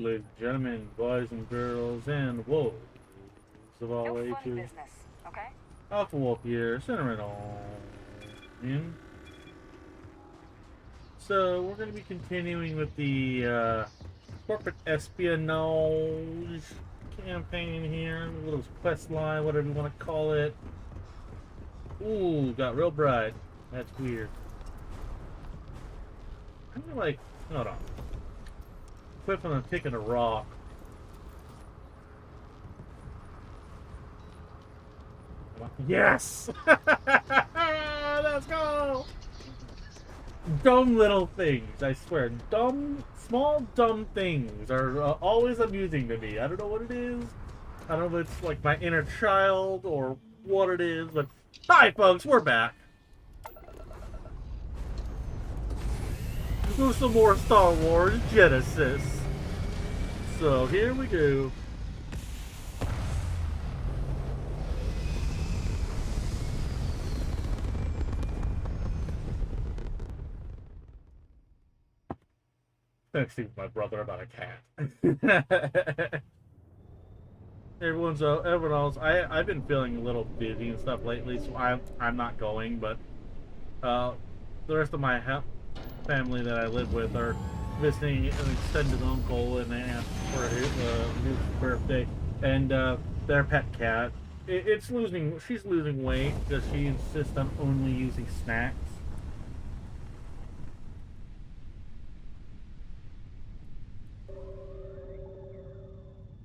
ladies and gentlemen, boys and girls, and wolves of all No funny ages. business, okay? Alpha Wolf here, centering on in. So we're going to be continuing with the corporate espionage campaign here, a little quest line, whatever you want to call it. Ooh, got real bright. That's weird. I'm gonna hold on. Quit on taking a rock. Yes! Let's go! Dumb little things, I swear. Small dumb things are always amusing to me. I don't know what it is. I don't know if it's like my inner child or what it is, but hi, folks, we're back. Do some more Star Wars Genesis. So here we go. Texting with my brother about a cat. Everyone else. I've been feeling a little busy and stuff lately, so I'm not going. But the rest of my family that I live with are visiting an extended uncle and aunt for his birthday, and their pet cat. She's losing weight because she insists on only using snacks.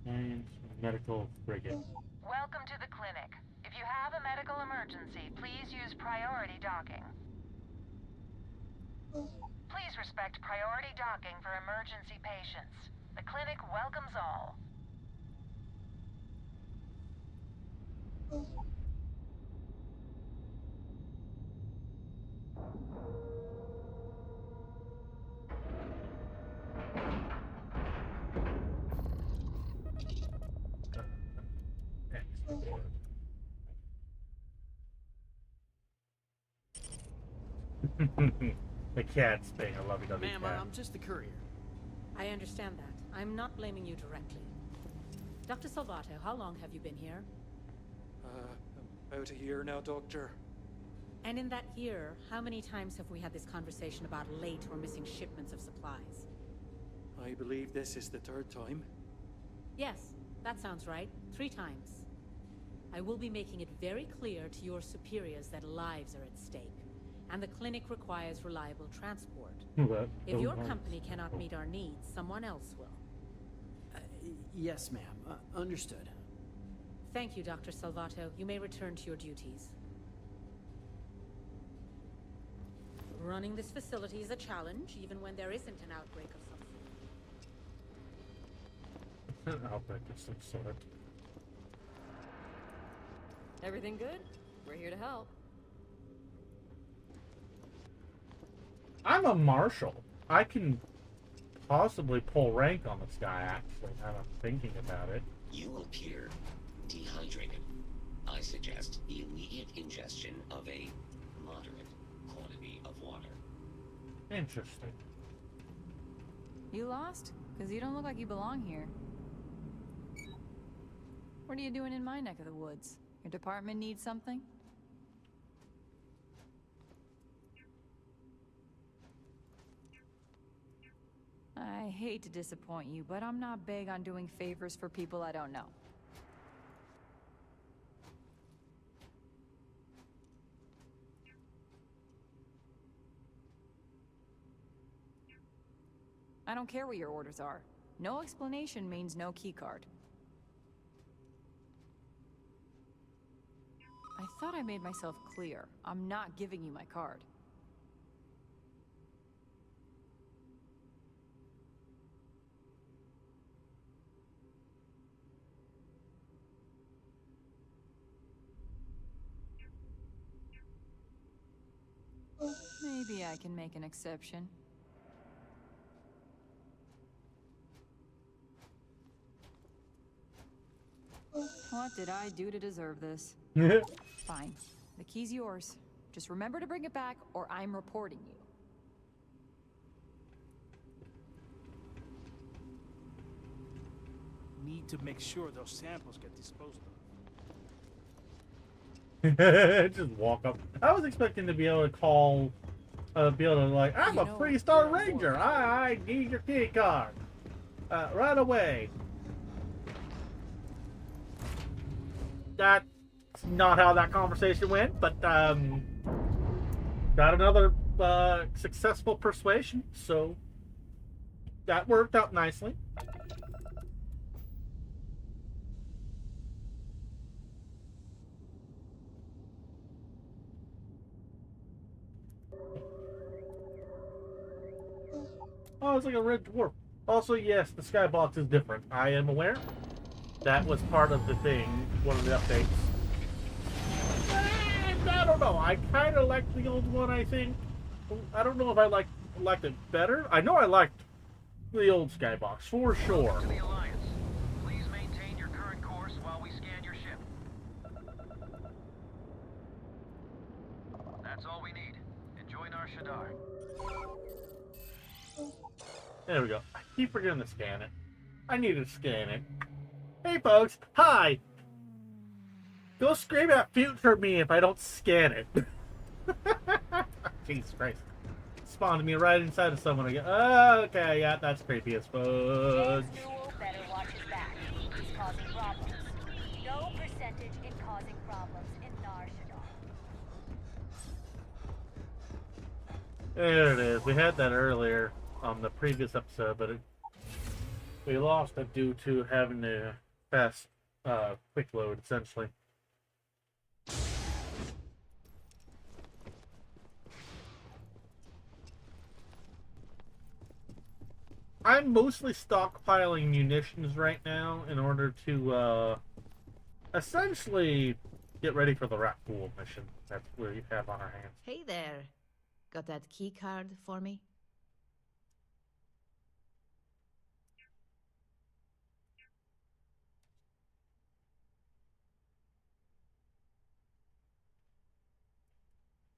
And medical frigate. Welcome to the clinic. If you have a medical emergency, please use priority docking. Please respect priority docking for emergency patients. The clinic welcomes all. The cat's being a lovey-dovey Ma'am, cat. I'm just the courier. I understand that. I'm not blaming you directly. Dr. Salvato, how long have you been here? About a year now, Doctor. And in that year, how many times have we had this conversation about late or missing shipments of supplies? I believe this is the third time. Yes, that sounds right. 3 times. I will be making it very clear to your superiors that lives are at stake, and the clinic requires reliable transport. If your company cannot meet our needs, someone else will. Yes, ma'am. Understood. Thank you, Dr. Salvato. You may return to your duties. Running this facility is a challenge, even when there isn't an outbreak of some sort. An outbreak of some sort. Everything good? We're here to help. I'm a marshal. I can possibly pull rank on this guy, actually, now that I'm thinking about it. You appear dehydrated. I suggest the immediate ingestion of a moderate quantity of water. Interesting. You lost? Because you don't look like you belong here. What are you doing in my neck of the woods? Your department needs something? I hate to disappoint you, but I'm not big on doing favors for people I don't know. I don't care what your orders are. No explanation means no keycard. I thought I made myself clear. I'm not giving you my card. Maybe I can make an exception. What did I do to deserve this? Fine. The key's yours. Just remember to bring it back, or I'm reporting you. need to make sure those samples get disposed of. Just walk up. I was expecting to be able to call, be able to like, I'm a 3-star ranger. I need your key card. Right away. That's not how that conversation went, but got another successful persuasion, so that worked out nicely. Oh, it's like a red dwarf. Also, yes, the skybox is different. I am aware. That was part of the thing, one of the updates. And I don't know. I kind of liked the old one, I think. I don't know if I liked it better. I know I liked the old skybox, for sure. Welcome to the Alliance. Please maintain your current course while we scan your ship. That's all we need. Enjoy Nar Shaddaa. There we go. I keep forgetting to scan it. I need to scan it. Hey, folks. Hi. Go scream at future me if I don't scan it. Jesus Christ. Spawned me right inside of someone again. Okay, yeah, that's creepy as fudge. Better watch his back. He's causing problems. No percentage in causing problems in Nar Shaddaa. There it is. We had that earlier on the previous episode, but we lost it due to having to fast quick load, essentially. I'm mostly stockpiling munitions right now in order to essentially get ready for the rat pool mission that we have on our hands. Hey there. Got that key card for me?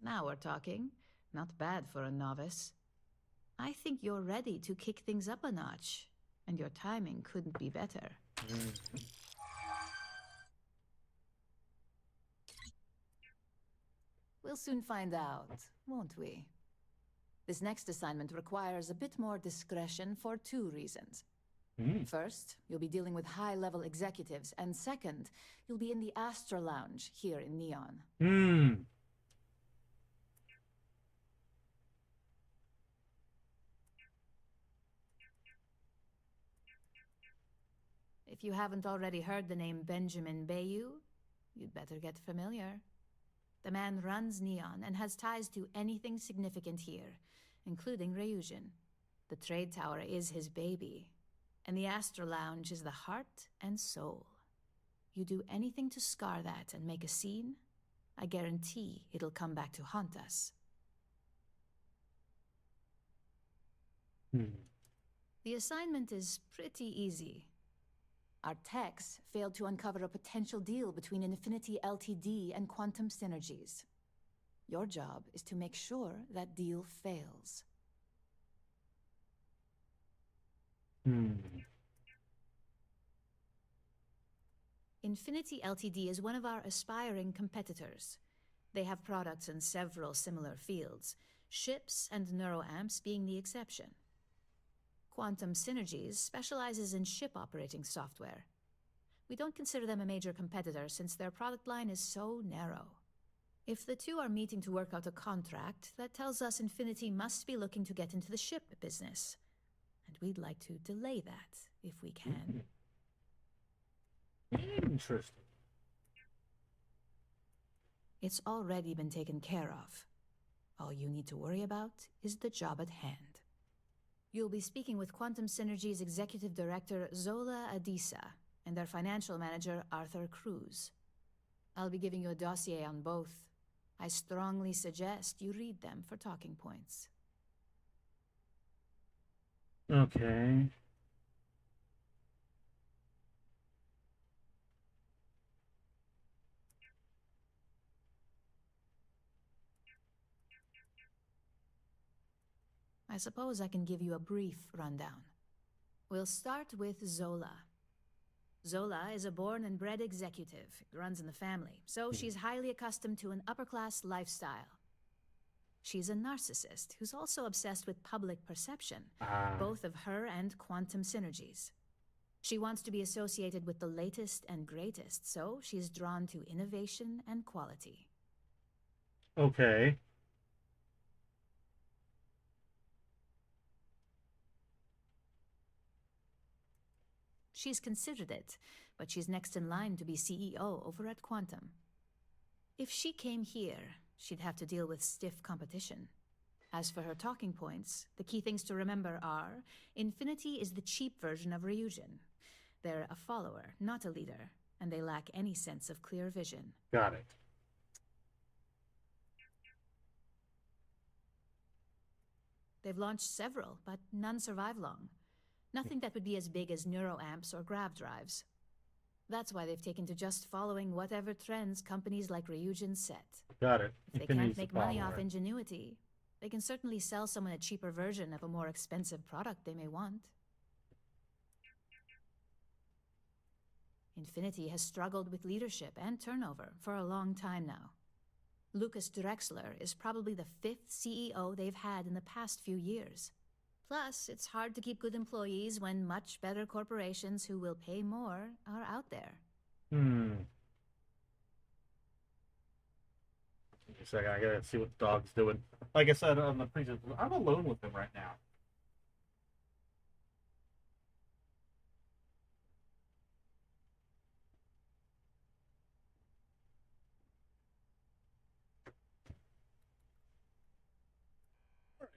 Now we're talking. Not bad for a novice. I think you're ready to kick things up a notch, and your timing couldn't be better. We'll soon find out, won't we? This next assignment requires a bit more discretion for 2 reasons. First, you'll be dealing with high-level executives, and second, you'll be in the Astra Lounge here in Neon. If you haven't already heard the name Benjamin Bayou, you'd better get familiar. The man runs Neon and has ties to anything significant here, including Rayusian. The trade tower is his baby, and the Astra Lounge is the heart and soul. You do anything to scar that and make a scene, I guarantee it'll come back to haunt us. The assignment is pretty easy. Our techs failed to uncover a potential deal between Infinity Ltd. And Quantum Synergies. Your job is to make sure that deal fails. Infinity Ltd. Is one of our aspiring competitors. They have products in several similar fields, ships and neuroamps being the exception. Quantum Synergies specializes in ship operating software. We don't consider them a major competitor since their product line is so narrow. If the two are meeting to work out a contract, that tells us Infinity must be looking to get into the ship business. And we'd like to delay that, if we can. Interesting. It's already been taken care of. All you need to worry about is the job at hand. You'll be speaking with Quantum Synergy's Executive Director Zola Adisa and their Financial Manager Arthur Cruz. I'll be giving you a dossier on both. I strongly suggest you read them for talking points. Okay. I suppose I can give you a brief rundown. We'll start with Zola. Zola is a born and bred executive. It runs in the family, so she's highly accustomed to an upper-class lifestyle. She's a narcissist who's also obsessed with public perception, both of her and quantum synergies. She wants to be associated with the latest and greatest, so she's drawn to innovation and quality. Okay. She's considered it, but she's next in line to be CEO over at Quantum. If she came here, she'd have to deal with stiff competition. As for her talking points, the key things to remember are, Infinity is the cheap version of Ryujin. They're a follower, not a leader, and they lack any sense of clear vision. Got it. They've launched several, but none survive long. Nothing that would be as big as neuroamps or grav drives. That's why they've taken to just following whatever trends companies like Ryujin set. Got it. If they can't make money off ingenuity, they can certainly sell someone a cheaper version of a more expensive product they may want. Infinity has struggled with leadership and turnover for a long time now. Lucas Drexler is probably the 5th CEO they've had in the past few years. Plus, it's hard to keep good employees when much better corporations who will pay more are out there. Wait a second, I gotta see what the dog's doing. Like I said on the previous, I'm alone with him right now.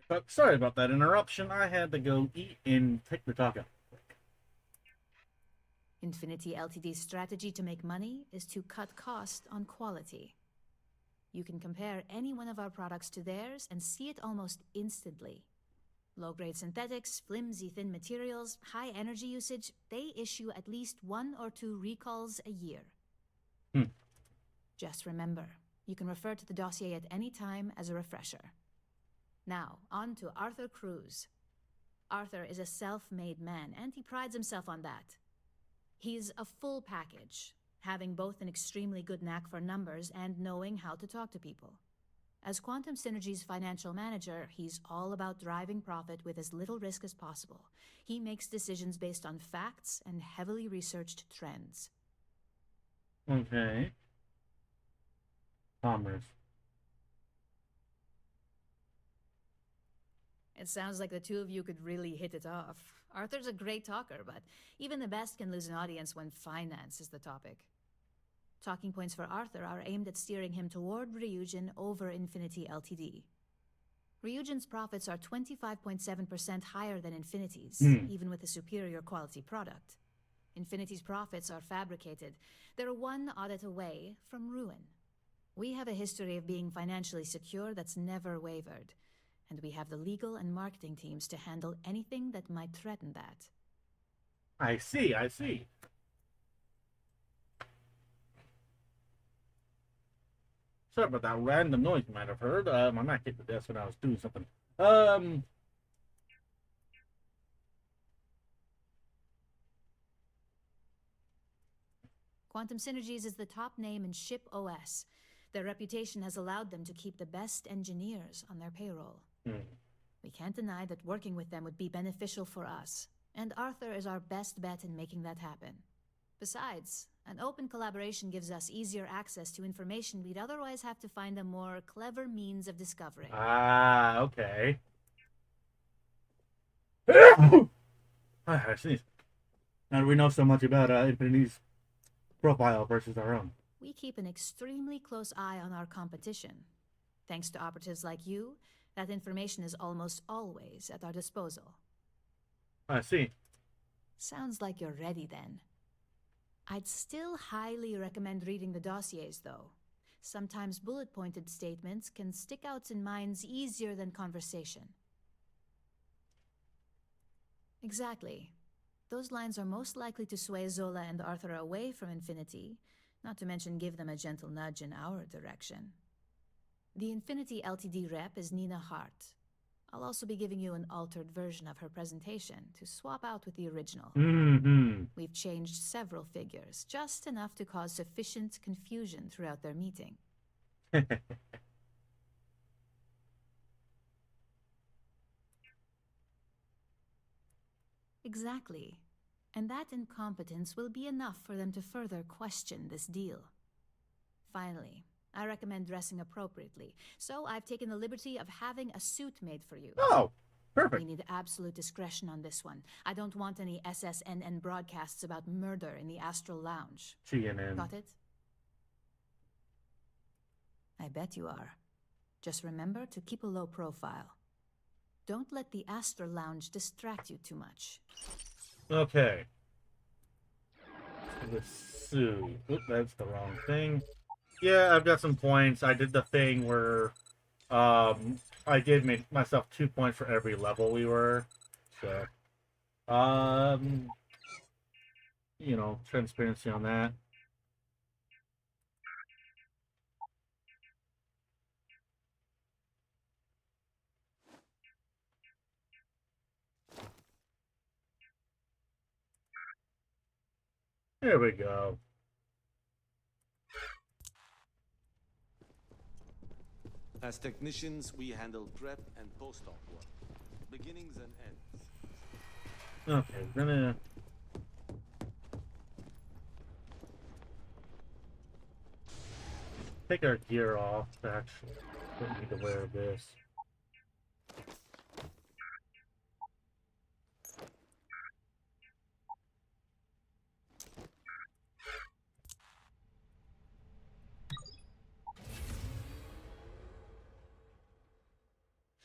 But sorry about that interruption. I had to go eat and take the dog out. Infinity Ltd's strategy to make money is to cut cost on quality. You can compare any one of our products to theirs and see it almost instantly. Low-grade synthetics, flimsy thin materials, high energy usage, they issue at least 1 or 2 recalls a year. Just remember, you can refer to the dossier at any time as a refresher. Now, on to Arthur Cruz. Arthur is a self-made man, and he prides himself on that. He's a full package, having both an extremely good knack for numbers and knowing how to talk to people. As Quantum Synergy's financial manager, he's all about driving profit with as little risk as possible. He makes decisions based on facts and heavily researched trends. Okay. Commerce. It sounds like the two of you could really hit it off. Arthur's a great talker, but even the best can lose an audience when finance is the topic. Talking points for Arthur are aimed at steering him toward Ryujin over Infinity Ltd. Ryujin's profits are 25.7% higher than Infinity's, even with a superior quality product. Infinity's profits are fabricated. They're one audit away from ruin. We have a history of being financially secure that's never wavered, and we have the legal and marketing teams to handle anything that might threaten that. I see, I see. Sorry about that random noise you might have heard. I might hit the desk when I was doing something. Quantum Synergies is the top name in ship OS. Their reputation has allowed them to keep the best engineers on their payroll. We can't deny that working with them would be beneficial for us, and Arthur is our best bet in making that happen. Besides, an open collaboration gives us easier access to information we'd otherwise have to find a more clever means of discovering. Ah, okay. I sneeze. Now that we know so much about Infinity's profile versus our own. We keep an extremely close eye on our competition. Thanks to operatives like you, that information is almost always at our disposal. I see. Sounds like you're ready then. I'd still highly recommend reading the dossiers, though. Sometimes bullet-pointed statements can stick out in minds easier than conversation. Exactly. Those lines are most likely to sway Zola and Arthur away from Infinity, not to mention give them a gentle nudge in our direction. The Infinity Ltd rep is Nina Hart. I'll also be giving you an altered version of her presentation to swap out with the original. Mm-hmm. We've changed several figures, just enough to cause sufficient confusion throughout their meeting. Exactly. And that incompetence will be enough for them to further question this deal. Finally, I recommend dressing appropriately, so I've taken the liberty of having a suit made for you. Oh, We perfect. need absolute discretion on this one. I don't want any SSNN broadcasts about murder in the Astral Lounge. CNN. Got it? I bet you are. Just remember to keep a low profile. Don't let the Astral Lounge distract you too much. Okay. The suit. Oop, that's the wrong thing. Yeah, I've got some points. I did the thing where I did make myself 2 points for every level we were. So you know, transparency on that. There we go. As technicians, we handle prep and post-op work, beginnings and ends. Okay, we're gonna take our gear off. Actually, don't need to wear this.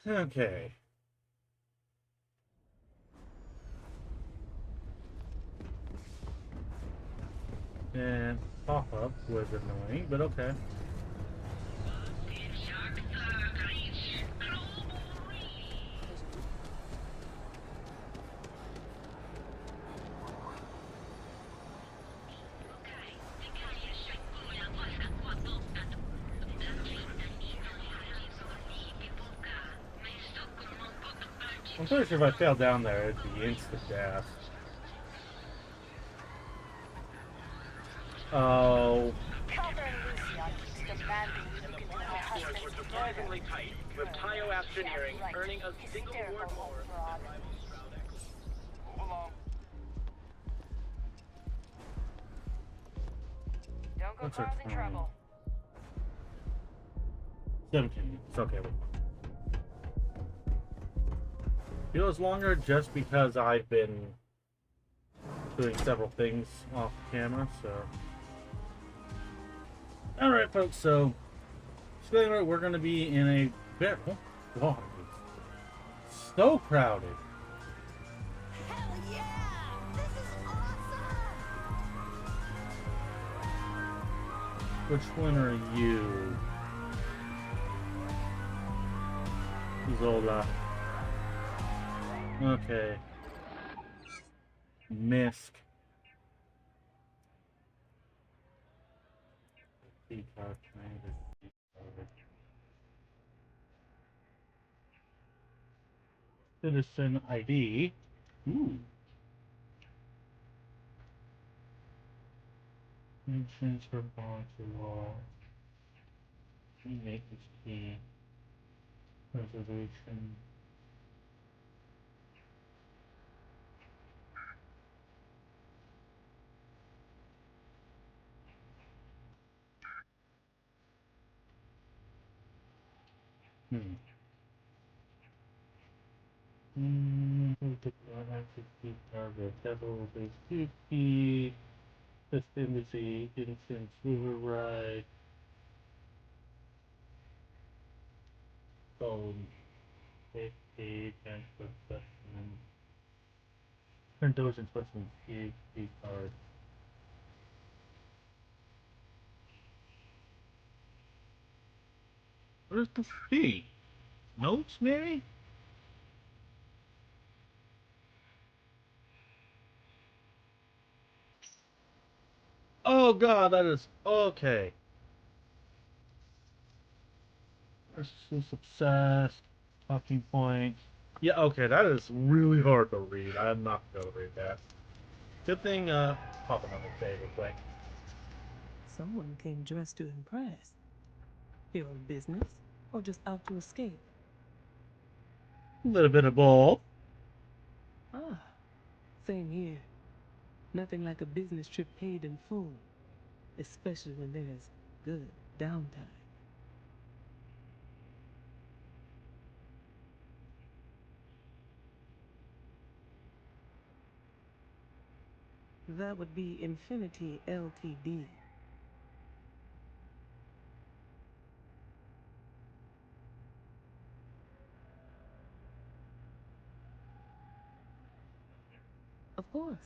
Okay. And pop-up was annoying, but okay. I'm pretty sure if I fell down there, it'd be instant death. Oh. Calder and Lucian keeps demanding you look into her husband's Surprisingly tight, with Tyo Engineering Right. earning a single award Hysterical more. fraud. Move along. Don't go What's our causing time? trouble. 17. It's okay. Feels longer just because I've been doing several things off camera, so. Alright, folks, so anyway, we're going to be in a very. Oh, God. It's so crowded. Hell yeah! This is awesome! Which one are you? Zola. Okay. Misk. Citizen ID. Ooh. Transfer bond to law. Remake this key. Preservation. Devil base 50. This embassy, instance, override. Phone. Safety, transfer specimen. Turn those in specimen PhD card. Where's the fee? Notes, maybe? Oh god, that is okay. Versus obsessed. Talking point. Yeah, okay, that is really hard to read. I'm not gonna read that. Good thing, popping on the save real quick. Someone came dressed to impress. Here on business, or just out to escape? A little bit of both. Ah, same here. Nothing like a business trip paid in full, especially when there's good downtime. That would be Infinity Ltd. Of course.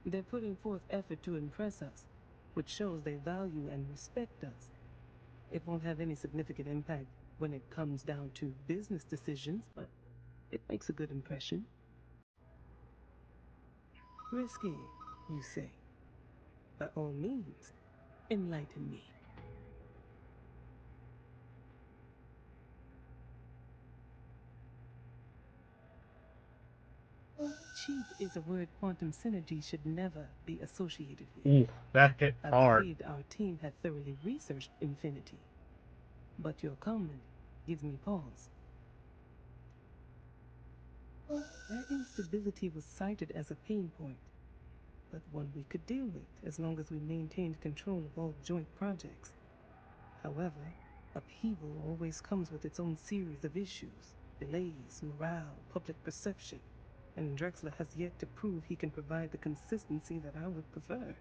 They're putting forth effort to impress us, which shows they value and respect us. It won't have any significant impact when it comes down to business decisions, but it makes a good impression. Risky, you say? By all means, enlighten me. Cheap is a word quantum synergy should never be associated with. Ooh, that hit I hard. believed our team had thoroughly researched Infinity, but your comment gives me pause. Their instability was cited as a pain point, but one we could deal with as long as we maintained control of all joint projects. However, upheaval always comes with its own series of issues: delays, morale, public perception, and Drexler has yet to prove he can provide the consistency that I would prefer.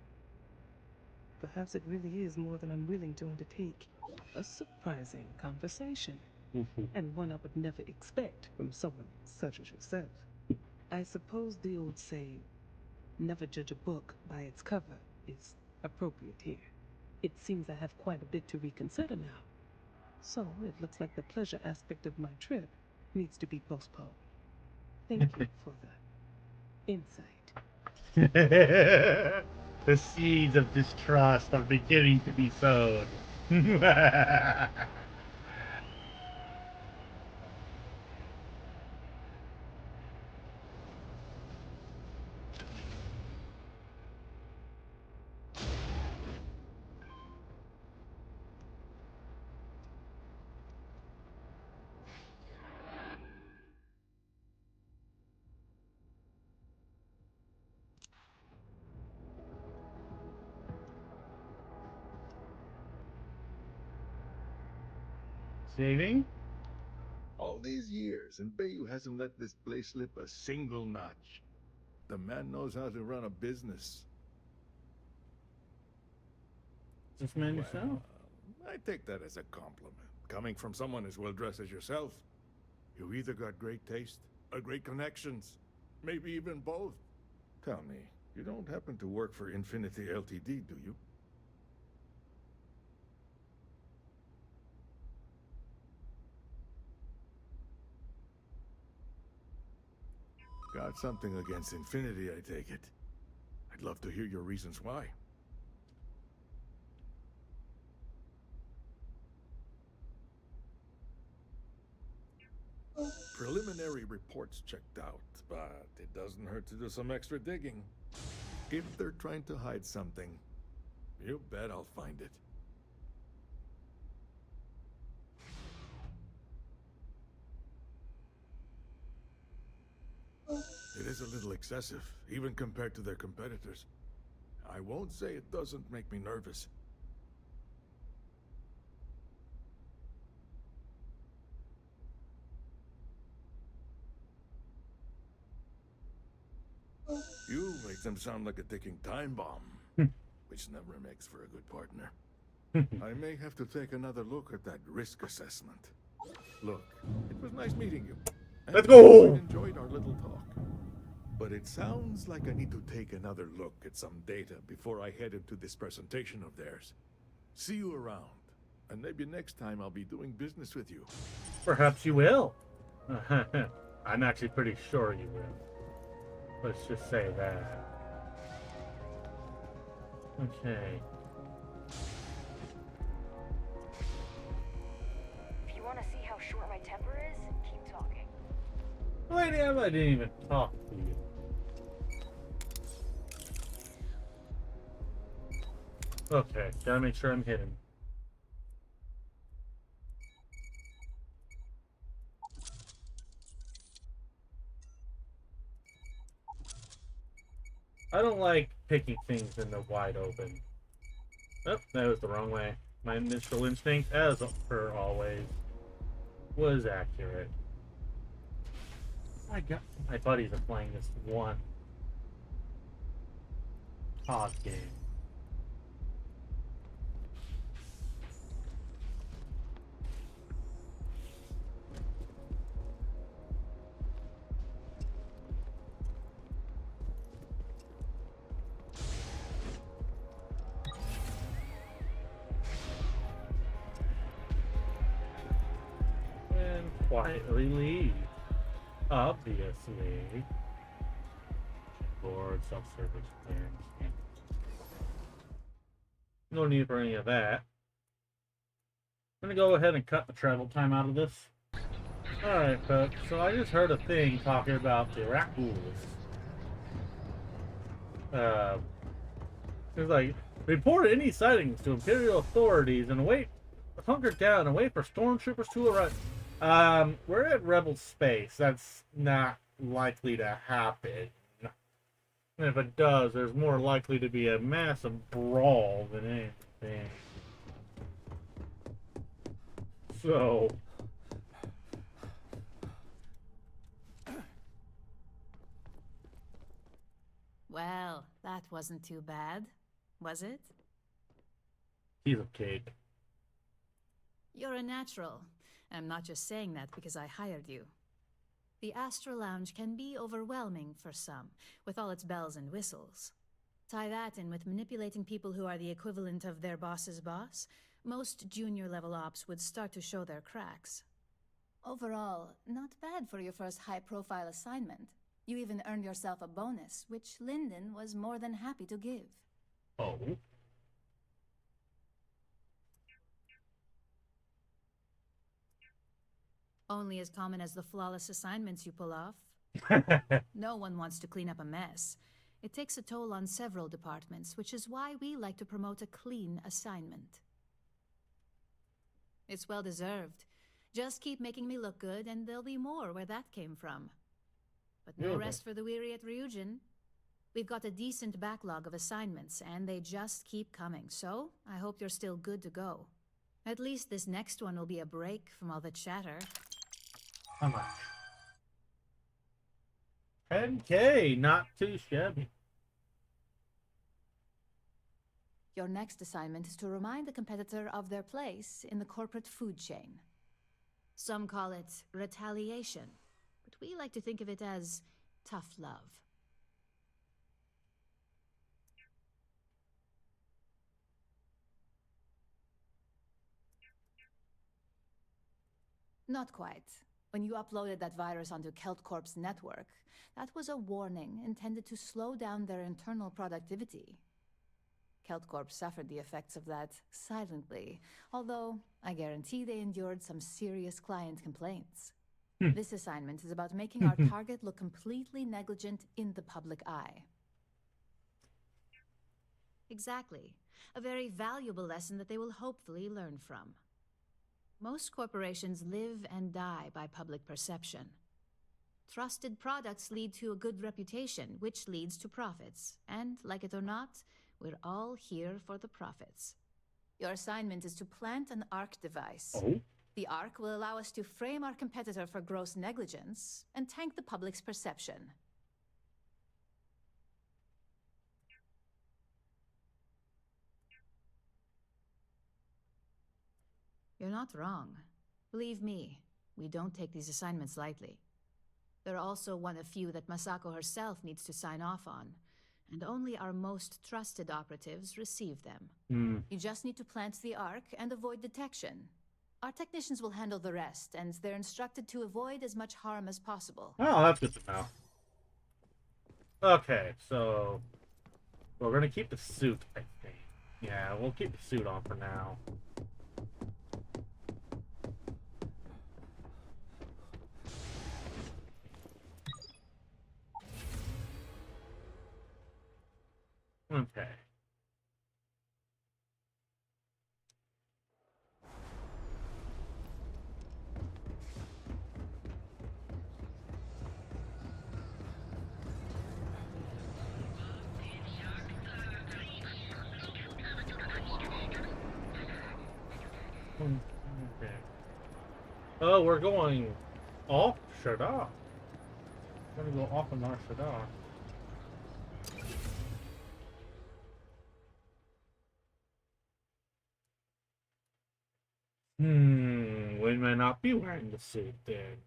Perhaps it really is more than I'm willing to undertake. A surprising conversation, and one I would never expect from someone such as yourself. I suppose the old saying, never judge a book by its cover, is appropriate here. It seems I have quite a bit to reconsider now. So it looks like the pleasure aspect of my trip needs to be postponed. Thank you for the insight. The seeds of distrust are beginning to be sown. Saving? All these years, and Bayou hasn't let this place slip a single notch. The man knows how to run a business. This man yourself? I take that as a compliment. Coming from someone as well dressed as yourself. You either got great taste or great connections. Maybe even both. Tell me, you don't happen to work for Infinity Ltd, do you? Got something against Infinity, I take it. I'd love to hear your reasons why. Preliminary reports checked out, but it doesn't hurt to do some extra digging. If they're trying to hide something, you bet I'll find it. It is a little excessive, even compared to their competitors. I won't say it doesn't make me nervous. You make them sound like a ticking time bomb, which never makes for a good partner. I may have to take another look at that risk assessment. Look, it was nice meeting you. Let's go! I enjoyed our little talk. But it sounds like I need to take another look at some data before I head into this presentation of theirs. See you around, and maybe next time I'll be doing business with you. Perhaps you will. I'm actually pretty sure you will. Let's just say that. Okay. If you want to see how short my temper is, keep talking. Lady, I didn't even talk to you. Okay, gotta make sure I'm hidden. I don't like picking things in the wide open. Oh, that was the wrong way. My initial instinct, as per always, was accurate. My buddies are playing this one COD game. And quietly leave. Obviously. Board, self-service plans. No need for any of that. I'm gonna go ahead and cut the travel time out of this. Alright, folks, so I just heard a thing talking about the rat ghouls. It's like, report any sightings to Imperial authorities and hunker down and wait for stormtroopers to arrive. We're at Rebel space. That's not likely to happen. And if it does, there's more likely to be a massive brawl than anything. So... Well, that wasn't too bad, was it? Piece of cake. You're a natural. I'm not just saying that because I hired you. The Astral Lounge can be overwhelming for some, with all its bells and whistles. Tie that in with manipulating people who are the equivalent of their boss's boss, most junior-level ops would start to show their cracks. Overall, not bad for your first high-profile assignment. You even earned yourself a bonus, which Lyndon was more than happy to give. Oh? Only as common as the flawless assignments you pull off. No one wants to clean up a mess. It takes a toll on several departments, which is why we like to promote a clean assignment. It's well deserved. Just keep making me look good, and there'll be more where that came from. But no rest for the weary at Ryujin. We've got a decent backlog of assignments, and they just keep coming, so I hope you're still good to go. At least this next one will be a break from all the chatter. How much? 10K, not too shabby. Your next assignment is to remind the competitor of their place in the corporate food chain. Some call it retaliation, but we like to think of it as tough love. Not quite. When you uploaded that virus onto KeltCorp's network, that was a warning intended to slow down their internal productivity. KeltCorp suffered the effects of that silently, although I guarantee they endured some serious client complaints. This assignment is about making our target look completely negligent in the public eye. Exactly. A very valuable lesson that they will hopefully learn from. Most corporations live and die by public perception. Trusted products lead to a good reputation, which leads to profits. And, like it or not, we're all here for the profits. Your assignment is to plant an ARC device. Oh? The ARC will allow us to frame our competitor for gross negligence and tank the public's perception. You're not wrong. Believe me, we don't take these assignments lightly. They're also one of few that Masako herself needs to sign off on, and only our most trusted operatives receive them. You just need to plant the ARC and avoid detection. Our technicians will handle the rest, and they're instructed to avoid as much harm as possible. Oh, that's good to know. Okay, so we're gonna keep the suit, I think. Yeah, we'll keep the suit on for now. Okay. Okay. Oh, we're going off Shadar. We're gonna go off on our Shadar. We may not be wearing the suit then.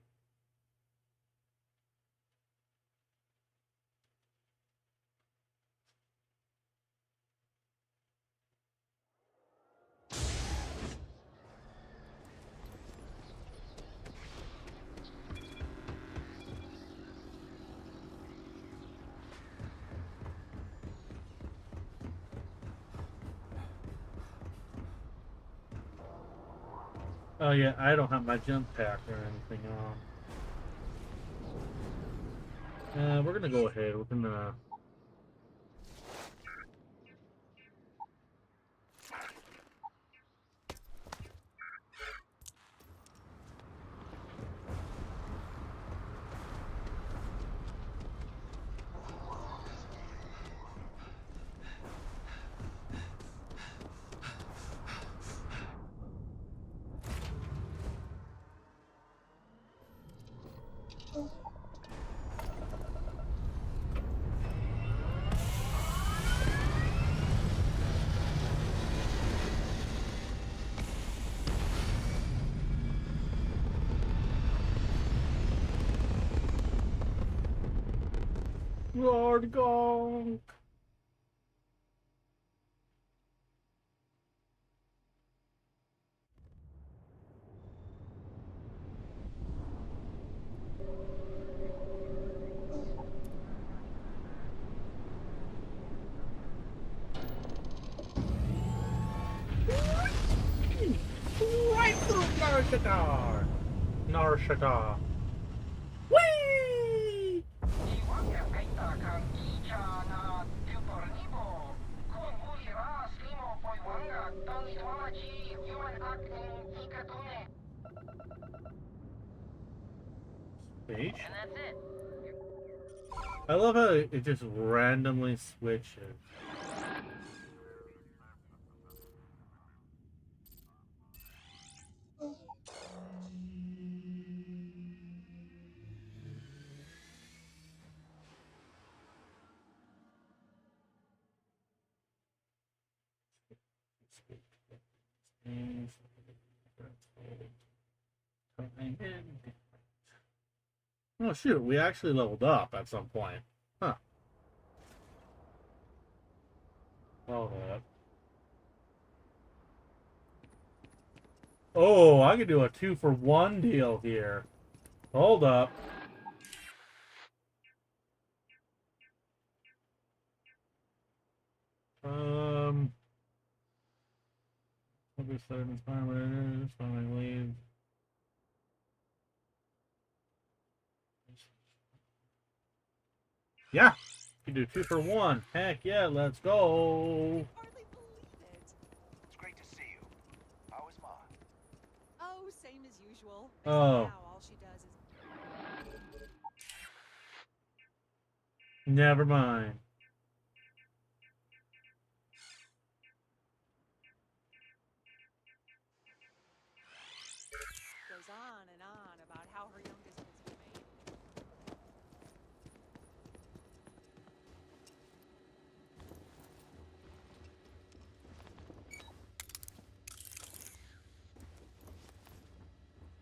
Oh yeah, I don't have my jump pack or anything on. We're gonna go ahead. We're gonna. Lord Gonk. Right through Narshadar. Narshadar. Whee! Page? And that's it. I love how it just randomly switches. Oh shoot, we actually leveled up at some point. Huh. Hold up. Oh, I could do a 2-for-1 deal here. Hold up. I'll be starting this fire when it is, when I leave. Yeah, you do 2-for-1. Heck yeah, let's go. Hardly believe it. It's great to see you. How is Ma? Oh, same as usual. Except Oh. now all she does is Never mind. goes on about how her youngest was humane.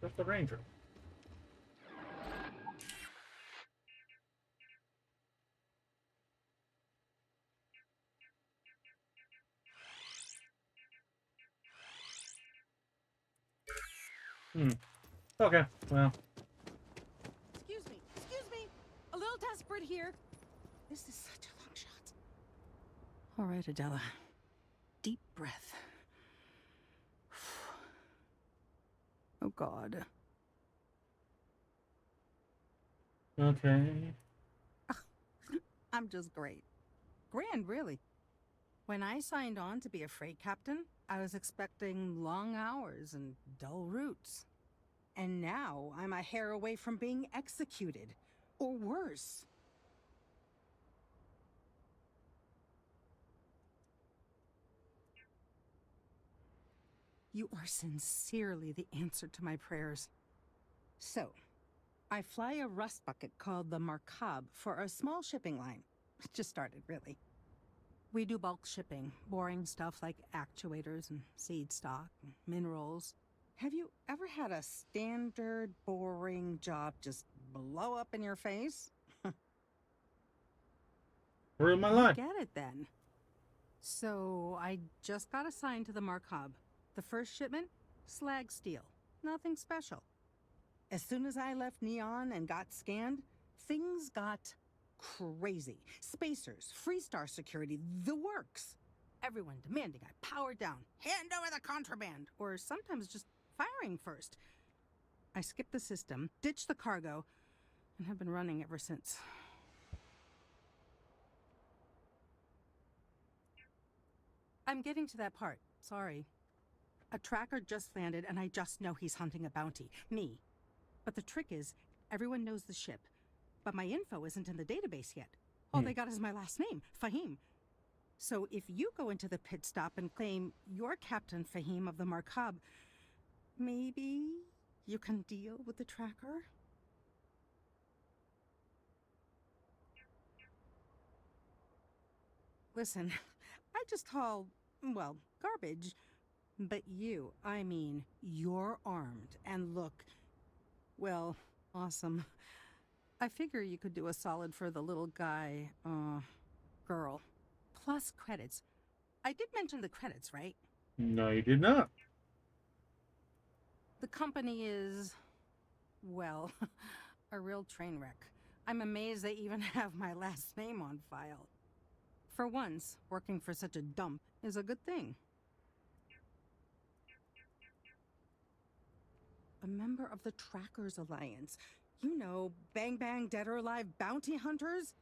Just the ranger. Okay, well. Excuse me. A little desperate here. This is such a long shot. All right, Adela. Deep breath. Oh, God. Okay. I'm just great. Grand, really. When I signed on to be a freight captain, I was expecting long hours and dull routes. And now I'm a hair away from being executed. Or worse. You are sincerely the answer to my prayers. So, I fly a rust bucket called the Markab for a small shipping line. It just started, really. We do bulk shipping, boring stuff like actuators and seed stock and minerals. Have you ever had a standard, boring job just blow up in your face? Ruin my life. Get it then. So I just got assigned to the Markab. The first shipment, slag steel. Nothing special. As soon as I left Neon and got scanned, things got crazy. Spacers, Freestar security, the works. Everyone demanding I power down, hand over the contraband, or sometimes just firing first. I skipped the system, ditched the cargo, and have been running ever since. I'm getting to that part. Sorry. A tracker just landed, and I just know he's hunting a bounty. Me. But the trick is, everyone knows the ship. But my info isn't in the database yet. All they got is my last name, Fahim. So if you go into the pit stop and claim you're Captain Fahim of the Markab, maybe you can deal with the tracker? Listen, I just haul, well, garbage. But you, I mean, you're armed and look, well, awesome. I figure you could do a solid for the little guy, girl. Plus credits. I did mention the credits, right? No, you did not. The company is, well, a real train wreck. I'm amazed they even have my last name on file. For once, working for such a dump is a good thing. A member of the Trackers Alliance. You know, Bang Bang Dead or Alive bounty hunters?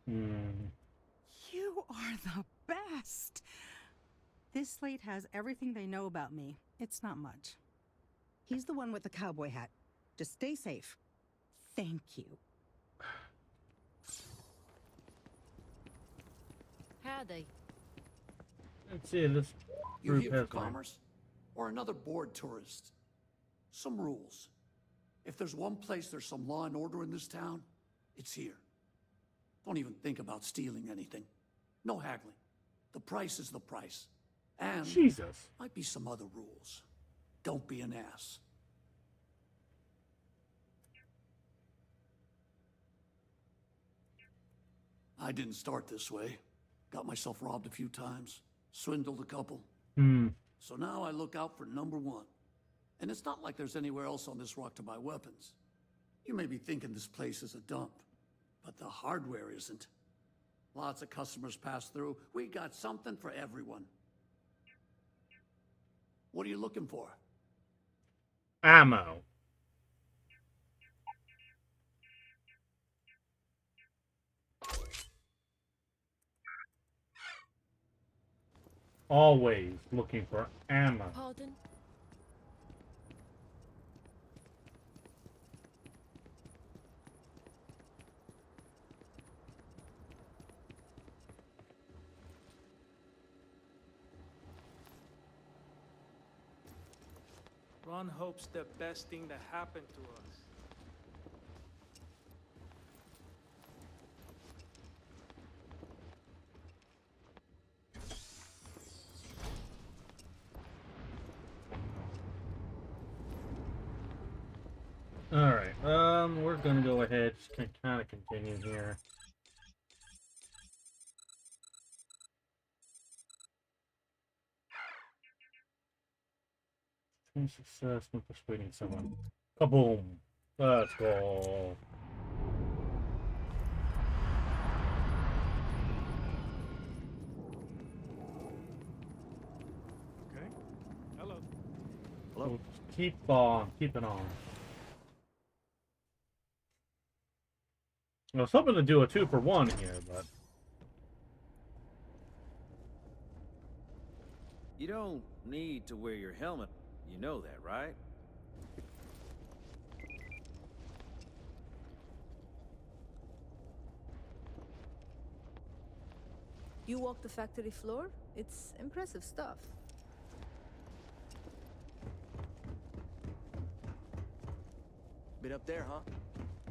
You are the best! This slate has everything they know about me. It's not much. He's the one with the cowboy hat. Just stay safe. Thank you. Howdy. Let's see, this You group here for has one. commerce? Or another bored tourist? Some rules. If there's one place there's some law and order in this town, it's here. Don't even think about stealing anything. No haggling. The price is the price. And Jesus. might be some other rules. Don't be an ass. I didn't start this way. Got myself robbed a few times. Swindled a couple. So now I look out for number one. And it's not like there's anywhere else on this rock to buy weapons. You may be thinking this place is a dump, but the hardware isn't. Lots of customers pass through. We got something for everyone. What are you looking for? Ammo. Always looking for ammo. Pardon? Ron hopes the best thing that happened to us. Alright, we're gonna go ahead, just kind of continue here. Success in persuading someone. Kaboom! Let's go. Okay. Hello. We'll keep keeping on. I was hoping to do a 2-for-1 here, but You don't need to wear your helmet. You know that, right? You walk the factory floor? It's impressive stuff. Been up there, huh?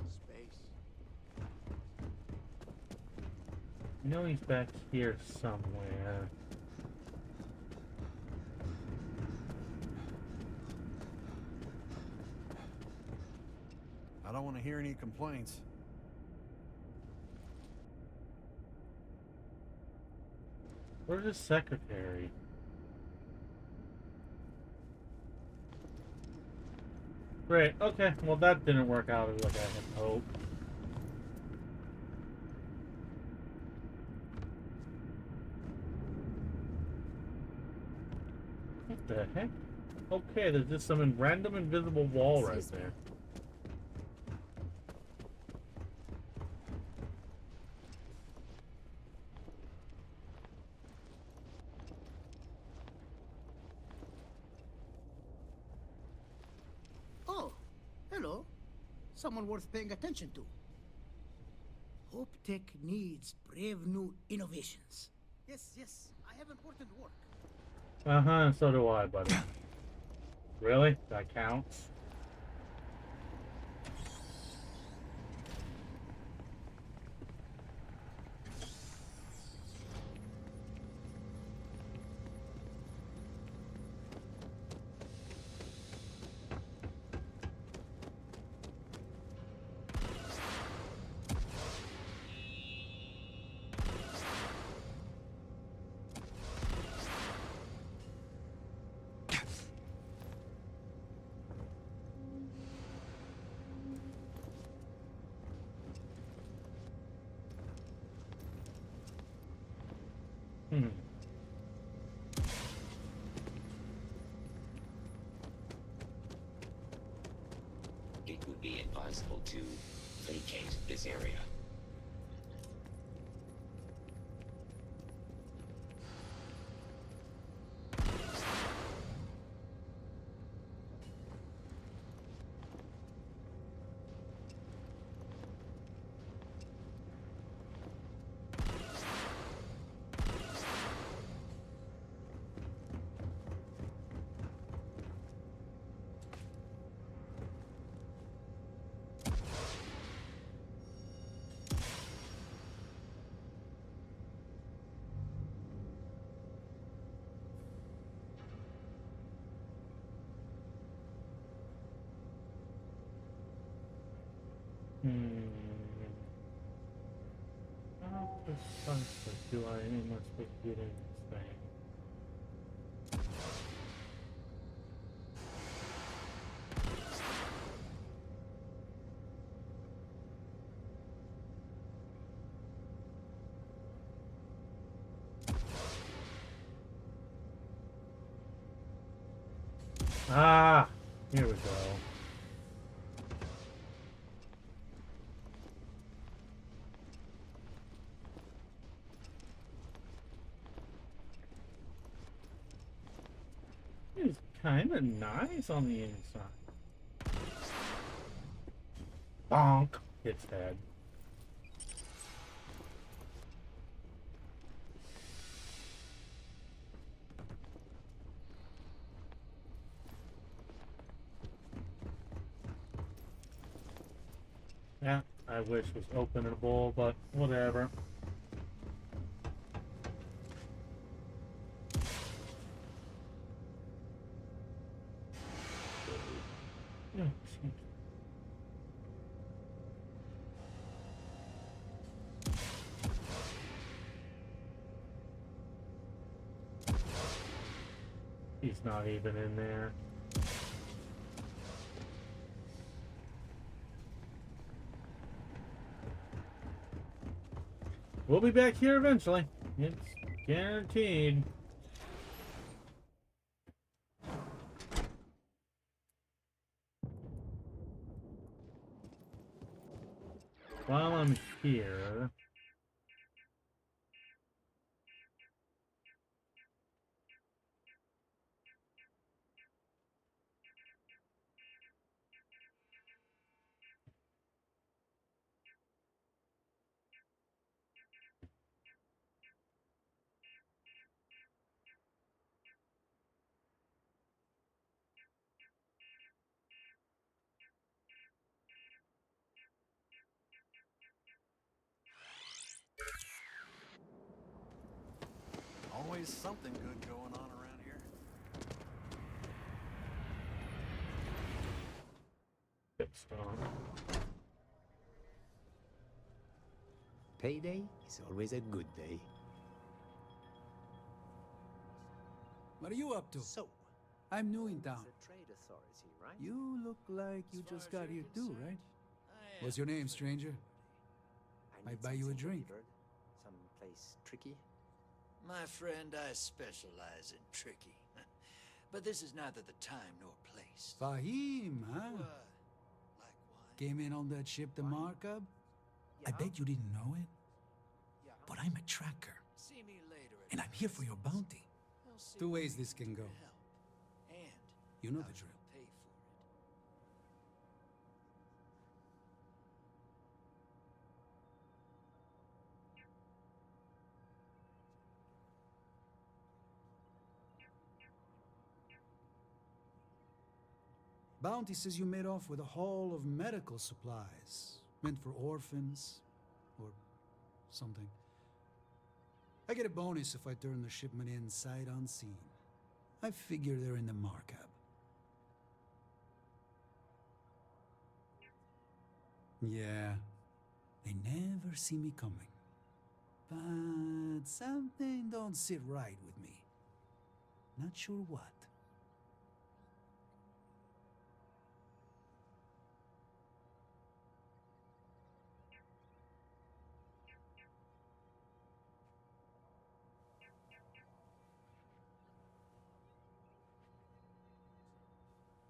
Space. You know he's back here somewhere. I don't want to hear any complaints. Where's his secretary? Great, okay. Well, that didn't work out like I had hoped. What the heck? Okay, there's just some random invisible wall right there. Oh, hello. Someone worth paying attention to. Hope Tech needs brave new innovations. Yes, yes, I have important work. Uh-huh, so do I, buddy. Really? That counts? It would be advisable to vacate this area. How precisely am I supposed to get in this thing? Ah, here we go. It's kind of nice on the inside. Bonk. Hits head. Yeah, I wish it was openable, but whatever. He's not even in there. We'll be back here eventually. It's guaranteed. While I'm here... always something good going on around here. Payday is always a good day. What are you up to? So, I'm new in town. the trade authority, right? You look like you just got here too, right? What's your name, stranger? Might buy you a drink. Someplace tricky. My friend, I specialize in tricky. But this is neither the time nor place. Fahim, huh? Came in on that ship, the Markup? I bet you didn't know it. But I'm a tracker. See me later. And I'm here for your bounty. Two ways this can go. And You know the drill. pay for it. Bounty says you made off with a haul of medical supplies. Meant for orphans. Or something. I get a bonus if I turn the shipment in sight unseen. I figure they're in the Markup. Yeah, they never see me coming. But something don't sit right with me. Not sure what.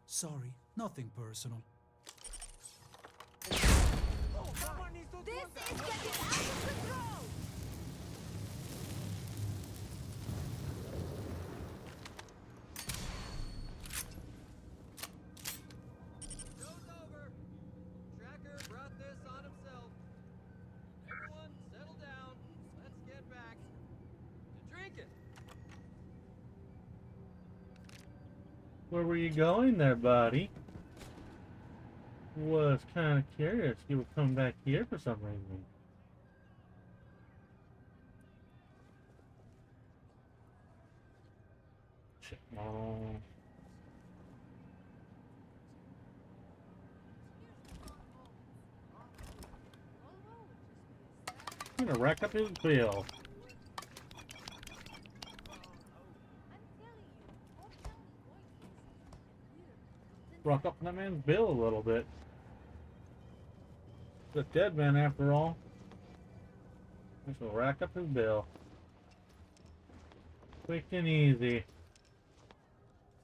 Sorry, nothing personal. This is getting out of control! Show's over. Tracker brought this on himself. Everyone, settle down. Let's get back to drinking. Where were you going there, buddy? Was kind of curious. You were coming back here for some reason. Oh. I'm gonna rack up his bill. Rock up that man's bill a little bit. He's a dead man after all. Just gonna rack up his bill. Quick and easy.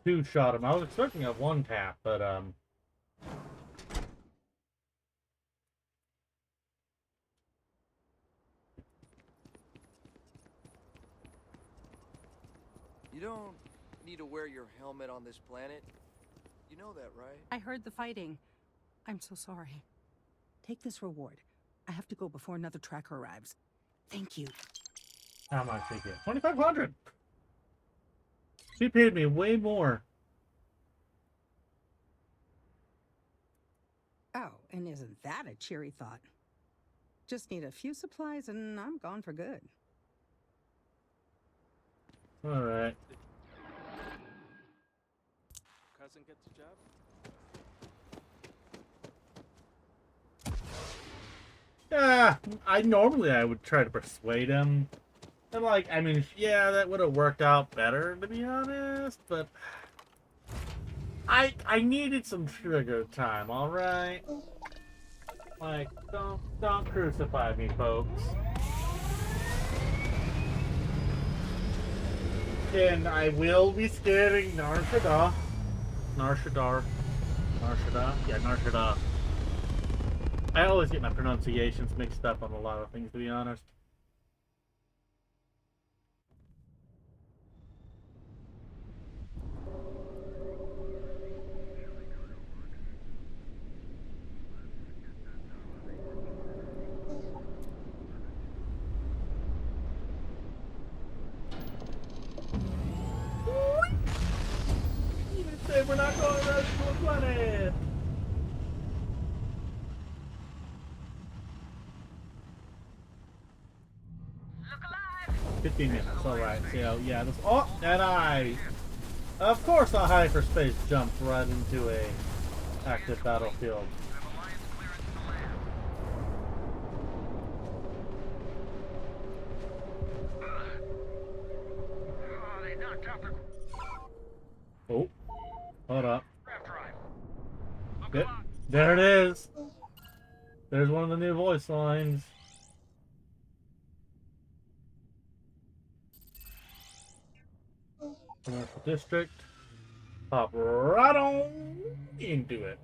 Two shot him. I was expecting a one tap, but You don't need to wear your helmet on this planet. You know that, right? I heard the fighting. I'm so sorry. Take this reward. I have to go before another tracker arrives. Thank you. how much they get? 2,500. She paid me way more. Oh, and isn't that a cheery thought? Just need a few supplies and I'm gone for good. All right. Cousin gets a job? I would try to persuade him. And like, I mean, yeah, that would have worked out better, to be honest, but I needed some trigger time, all right? Like, don't crucify me, folks. And I will be scaring Narshada. Yeah, Narshada. I always get my pronunciations mixed up on a lot of things, to be honest. Even say we're not going to the planet. Look alive! 15 minutes, alright. So, yeah, this. Oh, and I. Of course, a hyperspace jumped right into a active battlefield. Oh, hold up. Yep, there it is. There's one of the new voice lines. Commercial district. Pop right on into it.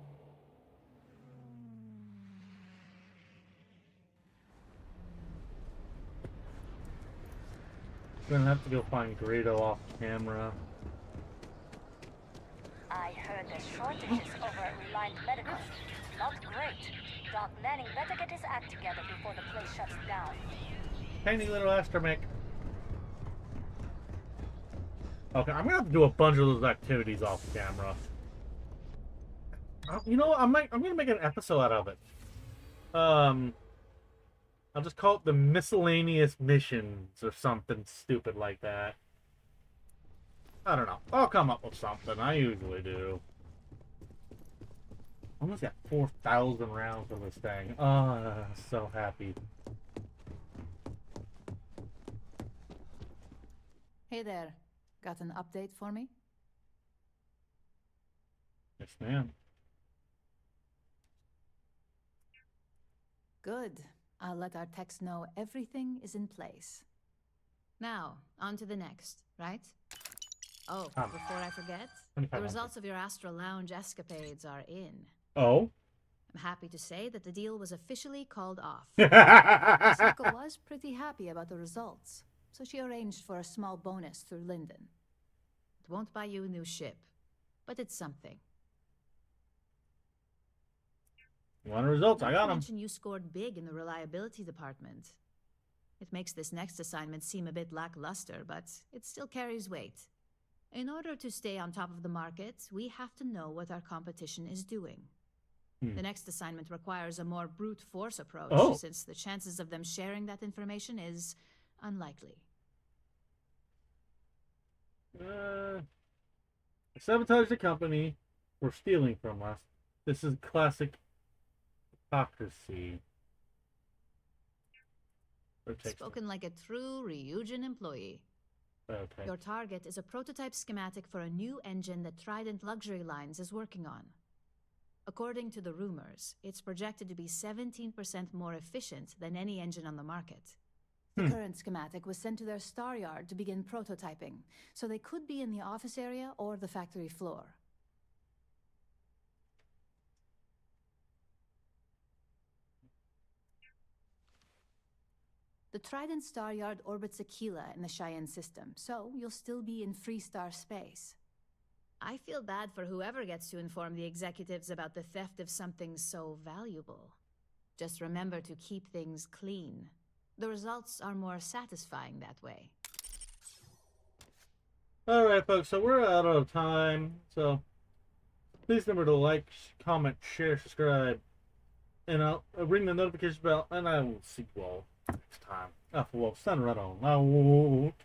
Gonna have to go find Greedo off camera. I heard there's shortages over at Reliant Medical. Not great. Doc Manning better get his act together before the place shuts down. Tiny little astromech. Okay, I'm gonna have to do a bunch of those activities off camera. You know what? I'm gonna make an episode out of it. I'll just call it the miscellaneous missions or something stupid like that. I don't know. I'll come up with something. I usually do. Almost got 4,000 rounds of this thing. Oh, so happy. Hey there. Got an update for me? Yes, ma'am. Good. I'll let our techs know everything is in place. Now, on to the next, right? Oh, before I forget, the results of your Astral Lounge escapades are in. Oh? I'm happy to say that the deal was officially called off. Misako was pretty happy about the results, so she arranged for a small bonus through Linden. It won't buy you a new ship, but it's something. One results, I got them. Mention you scored big in the reliability department. It makes this next assignment seem a bit lackluster, but it still carries weight. In order to stay on top of the market, we have to know what our competition is doing. The next assignment requires a more brute force approach, since the chances of them sharing that information is unlikely. Sabotage the company. We're stealing from us. This is classic hypocrisy. Spoken like a true Ryujin employee. Okay. Your target is a prototype schematic for a new engine that Trident Luxury Lines is working on. According to the rumors, it's projected to be 17% more efficient than any engine on the market. The current schematic was sent to their star yard to begin prototyping, so they could be in the office area or the factory floor. The Trident Star Yard orbits Aquila in the Cheyenne system, so you'll still be in Freestar space. I feel bad for whoever gets to inform the executives about the theft of something so valuable. Just remember to keep things clean. The results are more satisfying that way. Alright, folks, so we're out of time. So please remember to like, comment, share, subscribe, and I'll ring the notification bell, and I will see you all next time. Well, send right on. I won't.